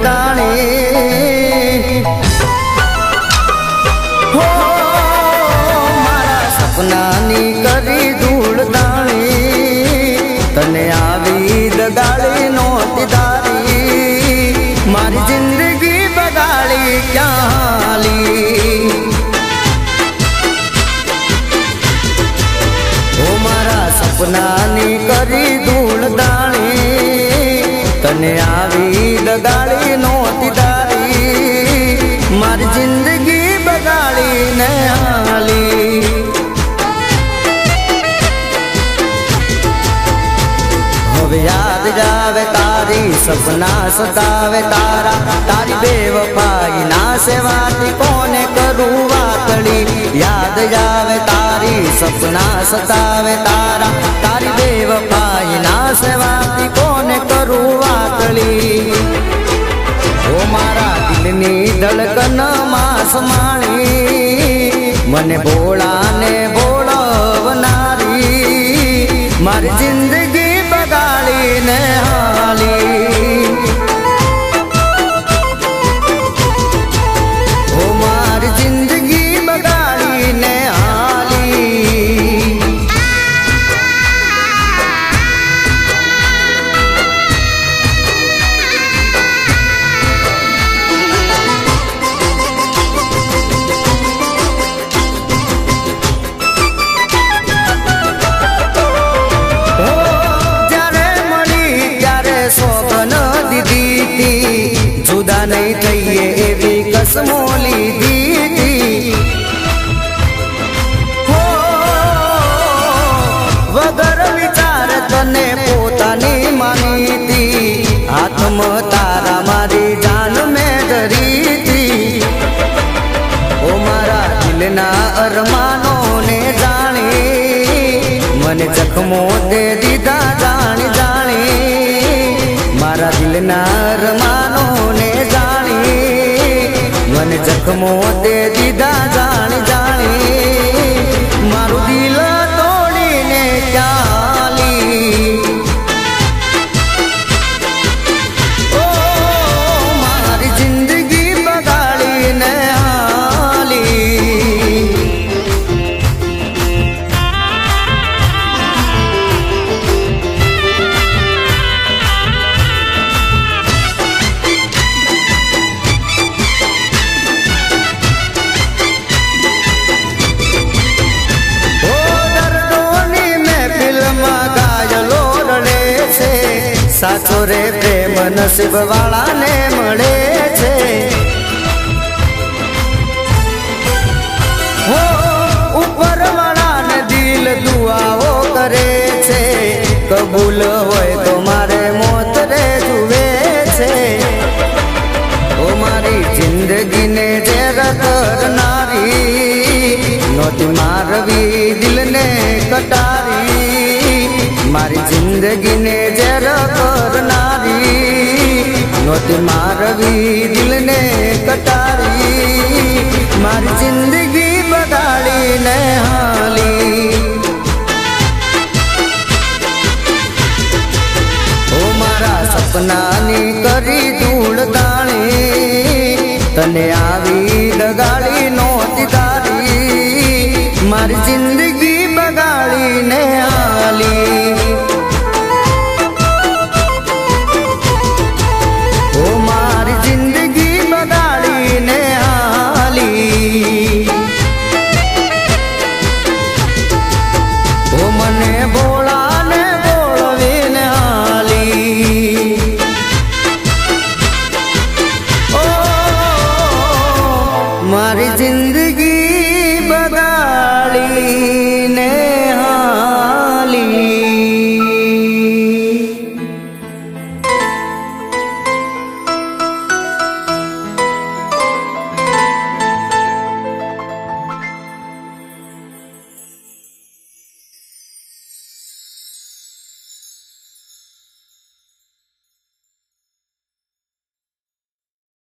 દાણી હો મારા સપનાની કરી ધૂળ દાણી તને આવી દગાડી નોતી દારી મારી જિંદગી બગાડી ક્યાં હાલી ઓ મારા સપનાની કરી ધૂળ દાણી તને આવી દગાડી નોતી દારી મારી જિંદગી બગાડીને હાલી હવે યાદ જાવે તારી સપના સતાવે તારા તારી બેવફાઈ ના સેવાથી કોને કરું વાતડી યાદ જાવે તારી સપના સતાવે તારા તારી બેવફાઈ ના સેવાથી કોને કરું વાતડી ઓ મારા દિલની ધડકન માસ માણી મને ભોળાને ભોળવનારી મારી જિંદગી બગાડીને હાલી ઓ મારી જિંદગી બગાડીને હાલી સોગન દીધી જુદા નહીં થઈએ એવી કસમો લીધી હો વગર વિચાર તને પોતાની માનીતી હાથમાં તારા મારી જાન મેં ધરીતી ઓ મારા દિલના અરમાનોને જાણી મને જખમો દે દીધા જાણી જાણી મારા દિલના અરમાનોને જાણી મને જખમો દે દીધા જાણી જાણી મારું દિલ તોડીને ચાલી ઓ મારી જિંદગી બગાડીને હાલી સાચો રે પ્રેમ નસીબ વાળાને મળે છે હો ઉપર વાળાને દિલ દુઆઓ કરે છે કબૂલ હોય તો મારે મોત રે જુએ છે ઓ મારી જિંદગીને ઝેર કરનારી નોતી મારવી દિલને કટારી મારી જિંદગીને ઝેર કરનારી નોતી મારવી દિલને કટારી મારી જિંદગી બગાડીને હાલી ઓ મારા સપનાની કરી ધૂળ દાણી તને આવી દગાડી નોતી તારી મારી જિંદગી બગાડીને હાલી ઓ મારી જિંદગી બગાડીને હાલી ઓ મને ભોળાને ભોળવીને હાલી ઓ મારી જિંદગી બગાડીને